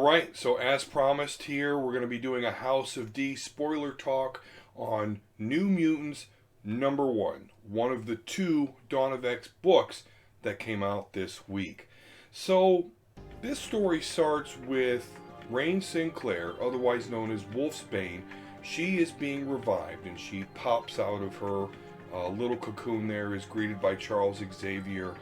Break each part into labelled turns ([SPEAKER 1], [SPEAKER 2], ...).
[SPEAKER 1] Alright, so as promised here, we're going to be doing a House of D spoiler talk on New Mutants #1, one of the two Dawn of X books that came out this week. So, this story starts with Rain Sinclair, otherwise known as Wolfsbane. She is being revived and she pops out of her little cocoon there, is greeted by Charles Xavier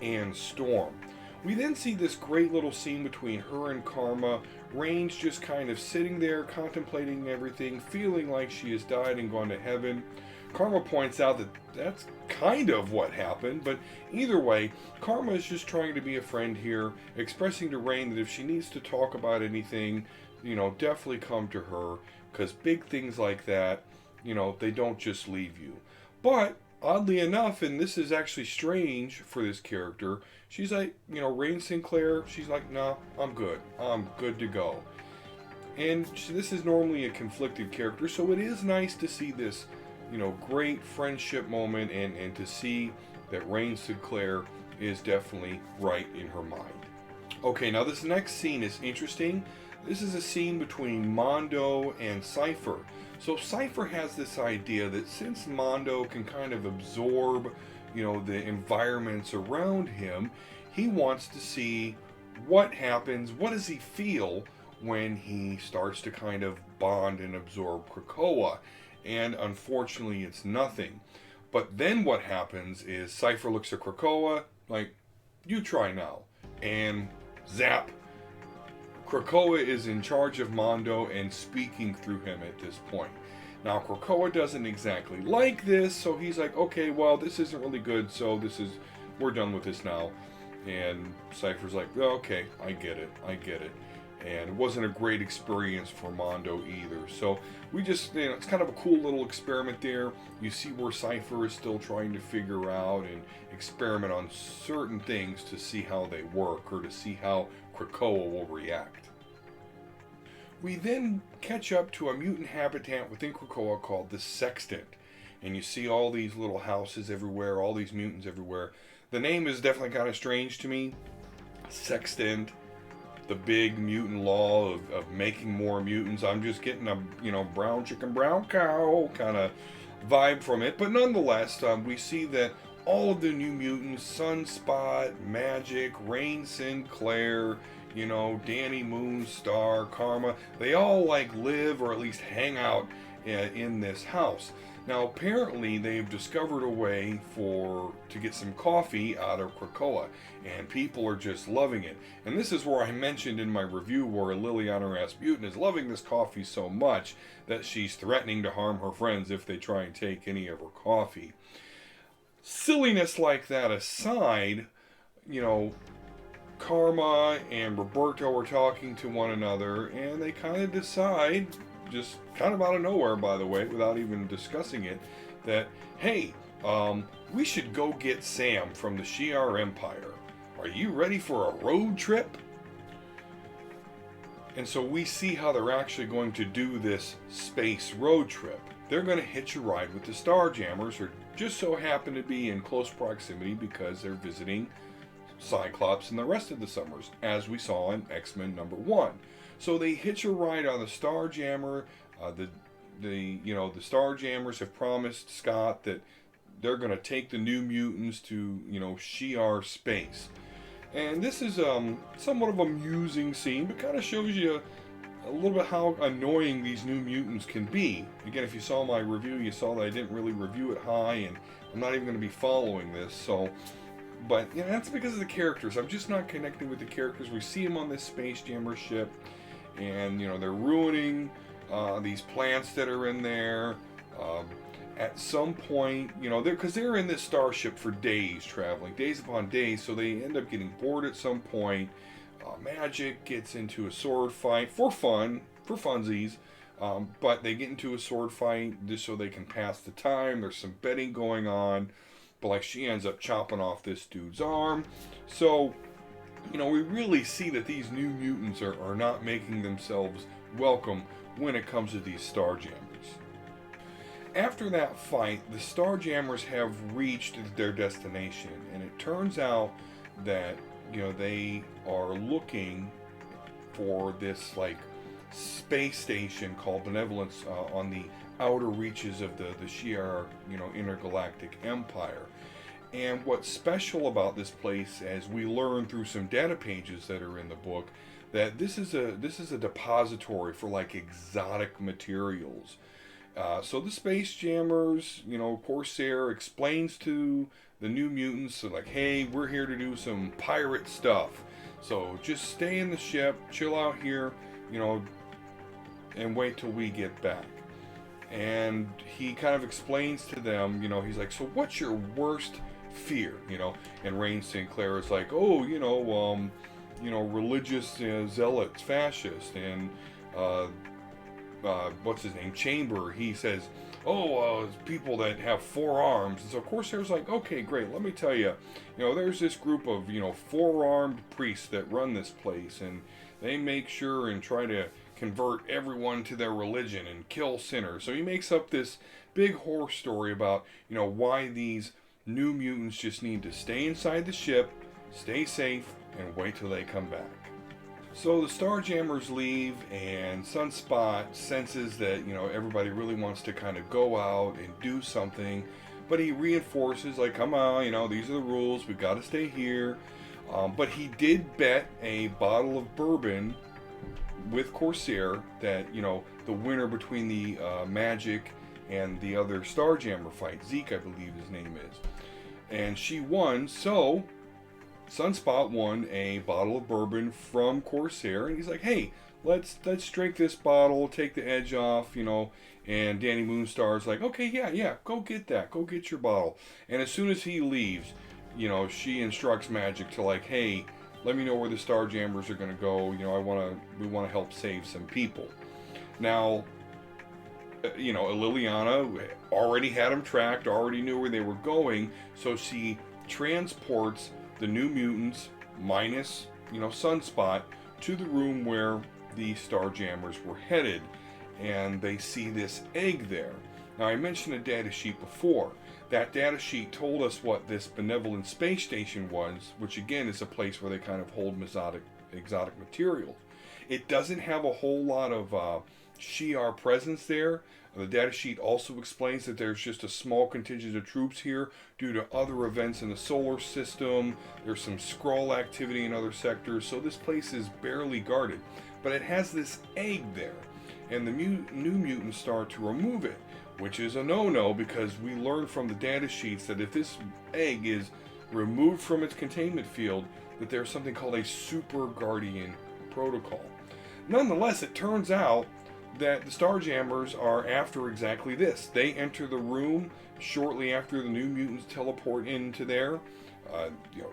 [SPEAKER 1] and Storm. We then see this great little scene between her and Karma. Rain's just kind of sitting there contemplating everything, feeling like she has died and gone to heaven. Karma points out that that's kind of what happened, but either way, Karma is just trying to be a friend here, expressing to Rain that if she needs to talk about anything, definitely come to her, because big things like that, they don't just leave you. But oddly enough, and this is actually strange for this character, she's like, Rain Sinclair, she's like, no, I'm good. I'm good to go. And this is normally a conflicted character, so it is nice to see this, great friendship moment and to see that Rain Sinclair is definitely right in her mind. Okay, now this next scene is interesting. This is a scene between Mando and Cypher. So Cypher has this idea that since Mando can kind of absorb, the environments around him, he wants to see what happens, what does he feel when he starts to kind of bond and absorb Krakoa. And unfortunately, it's nothing. But then what happens is Cypher looks at Krakoa, like, you try now. And zap, Krakoa is in charge of Mando and speaking through him at this point. Now, Krakoa doesn't exactly like this, so he's like, okay, well, this isn't really good, so we're done with this now. And Cypher's like, oh, okay, I get it. And it wasn't a great experience for Mando either. So we just, it's kind of a cool little experiment there. You see where Cypher is still trying to figure out and experiment on certain things to see how they work or to see how Krakoa will react. We then catch up to a mutant habitat within Krakoa called the Sextant. And you see all these little houses everywhere, all these mutants everywhere. The name is definitely kind of strange to me. Sextant, the big mutant law of making more mutants. I'm just getting a, brown chicken, brown cow kind of vibe from it. But nonetheless, we see that all of the new mutants, Sunspot, Magik, Rain Sinclair, Dani, Moonstar, Karma, they all live or at least hang out in this house. Now apparently they've discovered a way to get some coffee out of Krakoa, and people are just loving it. And this is where I mentioned in my review where Liliana Rasputin is loving this coffee so much that she's threatening to harm her friends if they try and take any of her coffee. Silliness like that aside, Karma and Roberto are talking to one another, and they kind of decide, just kind of out of nowhere, by the way, without even discussing it, that, hey, we should go get Sam from the Shi'ar Empire. Are you ready for a road trip? And so we see how they're actually going to do this space road trip. They're going to hitch a ride with the Starjammers, who just so happen to be in close proximity because they're visiting Cyclops and the rest of the Summers, as we saw in X-Men #1. So they hitch a ride on the Starjammer. The Starjammers have promised Scott that they're going to take the New Mutants to Shi'ar space, and this is somewhat of an amusing scene, but kind of shows you a little bit how annoying these New Mutants can be. Again, if you saw my review, you saw that I didn't really review it high, and I'm not even going to be following this. So. But that's because of the characters. I'm just not connecting with the characters. We see them on this Space Jammer ship, and they're ruining these plants that are in there. At some point, because they're in this starship for days, traveling days upon days, so they end up getting bored at some point. Magik gets into a sword fight for fun, for funsies, but they get into a sword fight just so they can pass the time. There's some betting going on. But she ends up chopping off this dude's arm. So, we really see that these new mutants are not making themselves welcome when it comes to these Starjammers. After that fight, the Starjammers have reached their destination, and it turns out that, they are looking for this like space station called Benevolence on the outer reaches of the Shi'ar, intergalactic empire. And what's special about this place, as we learn through some data pages that are in the book, that this is a depository for like exotic materials. So the Space Jammers, Corsair explains to the New Mutants, so like, hey, we're here to do some pirate stuff. So just stay in the ship, chill out here, and wait till we get back. And he kind of explains to them, he's like, so what's your worst fear, And Rain Sinclair is like, oh, religious zealots, fascists, and what's his name, Chamber, he says, people that have 4 arms. And so Corsair's like, okay, great, let me tell you, there's this group of, 4-armed priests that run this place, and they make sure and try to convert everyone to their religion and kill sinners. So he makes up this big horror story about, why these New Mutants just need to stay inside the ship, stay safe, and wait till they come back. So the Starjammers leave, and Sunspot senses that, everybody really wants to kind of go out and do something, but he reinforces, like, come on, these are the rules, we've got to stay here. But he did bet a bottle of bourbon with Corsair that, the winner between the Magik and the other Starjammer fight, Zeke, I believe his name is, and she won, so Sunspot won a bottle of bourbon from Corsair, and he's like, hey, let's drink this bottle, take the edge off, and Danny Moonstar's like, okay, yeah, go get that, go get your bottle. And as soon as he leaves, she instructs Magik to like, hey, let me know where the Starjammers are going to go, we want to help save some people. Now, Liliana already had them tracked, already knew where they were going, so she transports the New Mutants minus, Sunspot to the room where the Starjammers were headed, and they see this egg there. Now, I mentioned a data sheet before. That data sheet told us what this benevolent space station was, which again is a place where they kind of hold exotic materials. It doesn't have a whole lot of Shi'ar presence there. The data sheet also explains that there's just a small contingent of troops here due to other events in the solar system. There's some Skrull activity in other sectors, so this place is barely guarded. But it has this egg there, and the New Mutants start to remove it, which is a no-no because we learned from the data sheets that if this egg is removed from its containment field, that there's something called a Super Guardian protocol. Nonetheless, it turns out that the Starjammers are after exactly this. They enter the room shortly after the New Mutants teleport into there.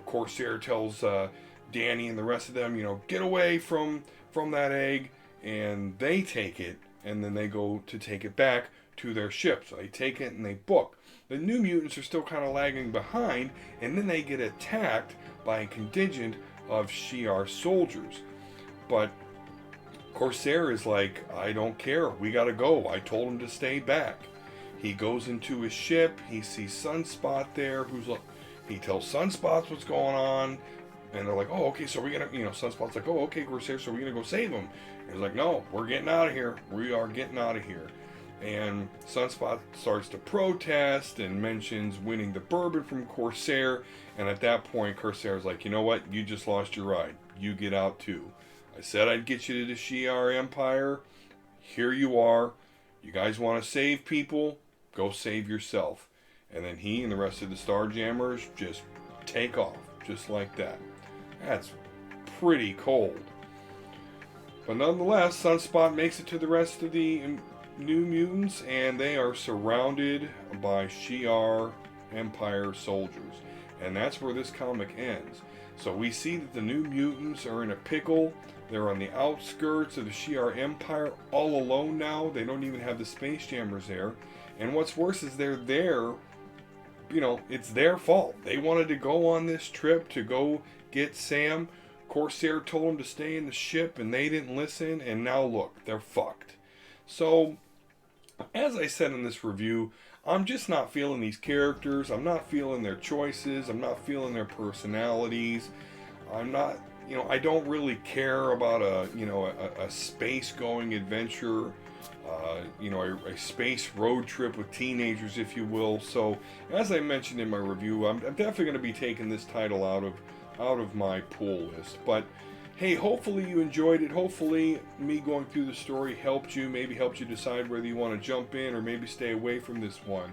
[SPEAKER 1] Corsair tells Dani and the rest of them, get away from that egg, and they take it, and then they go to take it back to their ship. So they take it and they book. The New Mutants are still kind of lagging behind, and then they get attacked by a contingent of Shi'ar soldiers. But Corsair is like, I don't care, we gotta go. I told him to stay back. He goes into his ship, he sees Sunspot there, he tells Sunspot what's going on, and they're like, oh, okay, so we're gonna, Sunspot's like, oh, okay, Corsair, so we're gonna go save him. And he's like, no, we're getting out of here. We are getting out of here. And Sunspot starts to protest and mentions winning the bourbon from Corsair, and at that point, Corsair's like, you know what, you just lost your ride. You get out too. I said I'd get you to the Shi'ar Empire. Here you are. You guys want to save people? Go save yourself. And then he and the rest of the Starjammers just take off, just like that. That's pretty cold. But nonetheless, Sunspot makes it to the rest of the New Mutants, and they are surrounded by Shi'ar Empire soldiers. And that's where this comic ends. So we see that the New Mutants are in a pickle. They're on the outskirts of the Shi'ar Empire, all alone now. They don't even have the Space Jammers there. And what's worse is they're there, it's their fault. They wanted to go on this trip to go get Sam. Corsair told them to stay in the ship, and they didn't listen, and now look, they're fucked. So, as I said in this review, I'm just not feeling these characters. I'm not feeling their choices. I'm not feeling their personalities. I'm not you know, I don't really care about a space going adventure, you know, a space road trip with teenagers, if you will. So, as I mentioned in my review, I'm definitely going to be taking this title out of my pull list. But hey, hopefully you enjoyed it. Hopefully me going through the story helped you, maybe helped you decide whether you want to jump in or maybe stay away from this one.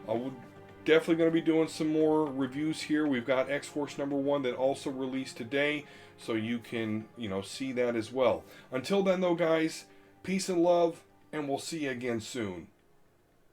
[SPEAKER 1] We're definitely going to be doing some more reviews here. We've got X-Force #1 that also released today, so you can, you know, see that as well. Until then, though, guys, peace and love, and we'll see you again soon.